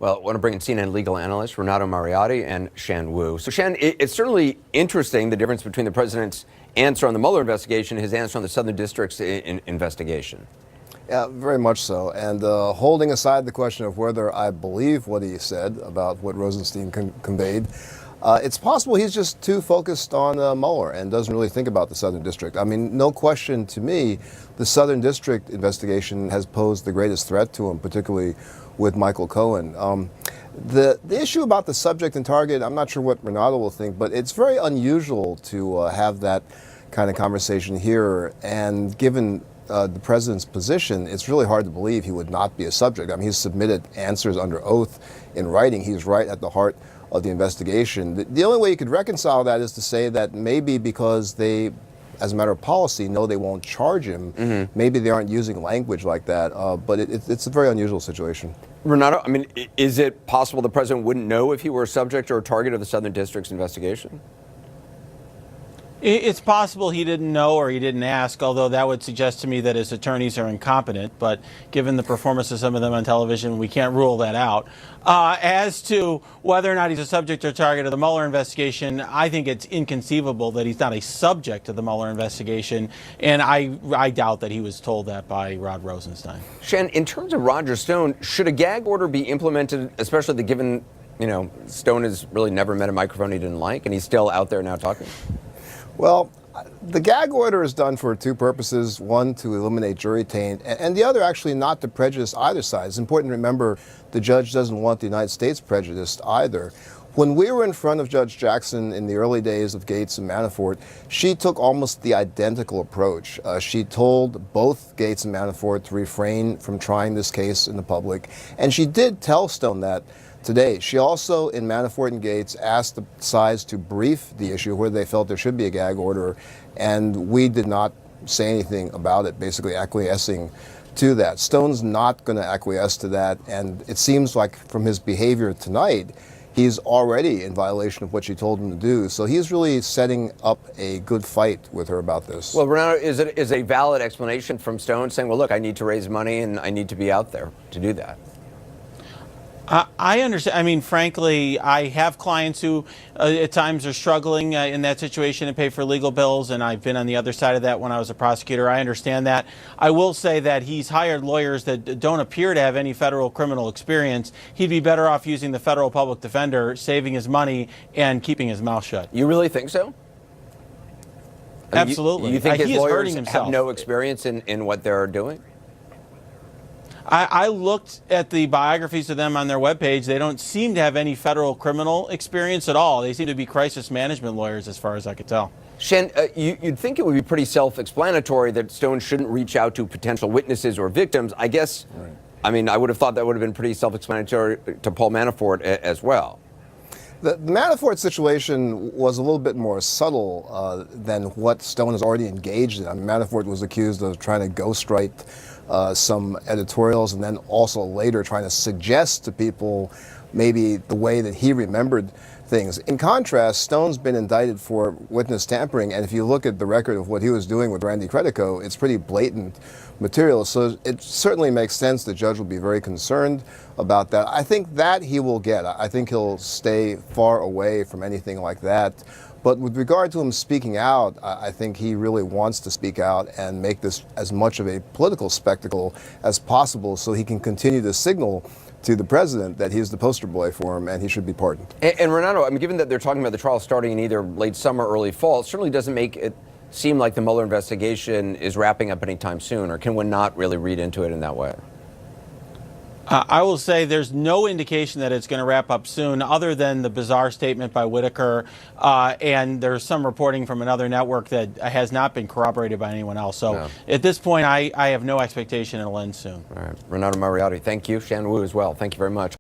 Well, I want to bring in CNN legal analyst Renato Mariotti and Shan Wu. So, Shan, it's certainly interesting the difference between the president's answer on the Mueller investigation and his answer on the Southern District's investigation. Yeah, very much so. And holding aside the question of whether I believe what he said about what Rosenstein conveyed, it's possible he's just too focused on Mueller and doesn't really think about the Southern District. I mean, no question to me, the Southern District investigation has posed the greatest threat to him, particularly with Michael Cohen. The issue about the subject and target, I'm not sure what Renato will think, but it's very unusual to have that kind of conversation here. And given the president's position, it's really hard to believe he would not be a subject. I mean, he's submitted answers under oath in writing. He's right at the heart of the investigation. The only way you could reconcile that is to say that maybe because they, as a matter of policy, know they won't charge him, maybe they aren't using language like that, but it's a very unusual situation. Renato, I mean, is it possible the president wouldn't know if he were a subject or a target of the Southern District's investigation? It's possible he didn't know or he didn't ask, although that would suggest to me that his attorneys are incompetent. But given the performance of some of them on television, we can't rule that out. As to whether or not he's a subject or target of the Mueller investigation, I think it's inconceivable that he's not a subject of the Mueller investigation. And I doubt that he was told that by Rod Rosenstein. Shan, in terms of Roger Stone, should a gag order be implemented, especially given, Stone has really never met a microphone he didn't like, and he's still out there now talking? Well, the gag order is done for two purposes. One, to eliminate jury taint, and the other actually not to prejudice either side. It's important to remember the judge doesn't want the United States prejudiced either. When we were in front of Judge Jackson in the early days of Gates and Manafort, she took almost the identical approach. She told both Gates and Manafort to refrain from trying this case in the public, and she did tell Stone that today. She also, in Manafort and Gates, asked the sides to brief the issue whether they felt there should be a gag order, and we did not say anything about it, basically acquiescing to that. Stone's not going to acquiesce to that, and it seems like from his behavior tonight, he's already in violation of what she told him to do. So he's really setting up a good fight with her about this. Well, Renato, is a valid explanation from Stone saying, well, look, I need to raise money and I need to be out there to do that? I understand. I mean, frankly, I have clients who at times are struggling in that situation to pay for legal bills, and I've been on the other side of that when I was a prosecutor. I understand that. I will say that he's hired lawyers that don't appear to have any federal criminal experience. He'd be better off using the federal public defender, saving his money, and keeping his mouth shut. You really think so? Absolutely. You think his he is lawyers hurting himself. have no experience in what they're doing? I looked at the biographies of them on their webpage. They don't seem to have any federal criminal experience at all. They seem to be crisis management lawyers, as far as I could tell. Shan, you'd think it would be pretty self-explanatory that Stone shouldn't reach out to potential witnesses or victims. I guess, right. I mean, I would have thought that would have been pretty self-explanatory to Paul Manafort as well. The Manafort situation was a little bit more subtle than what Stone has already engaged in. I mean, Manafort was accused of trying to ghostwrite some editorials and then also later trying to suggest to people maybe the way that he remembered things. In contrast, Stone's been indicted for witness tampering, and if you look at the record of what he was doing with Randy Credico, it's pretty blatant material. So it certainly makes sense the judge will be very concerned about that. I think that he will get. I think he'll stay far away from anything like that. But with regard to him speaking out, I think he really wants to speak out and make this as much of a political spectacle as possible so he can continue to signal to the president that he's the poster boy for him and he should be pardoned. And Renato, I mean, given that they're talking about the trial starting in either late summer or early fall, it certainly doesn't make it seem like the Mueller investigation is wrapping up anytime soon, or can one not really read into it in that way? I will say there's no indication that it's going to wrap up soon other than the bizarre statement by Whitaker, and there's some reporting from another network that has not been corroborated by anyone else. So at this point, I have no expectation it'll end soon. All right. Renato Mariotti, thank you. Shan Wu as well. Thank you very much.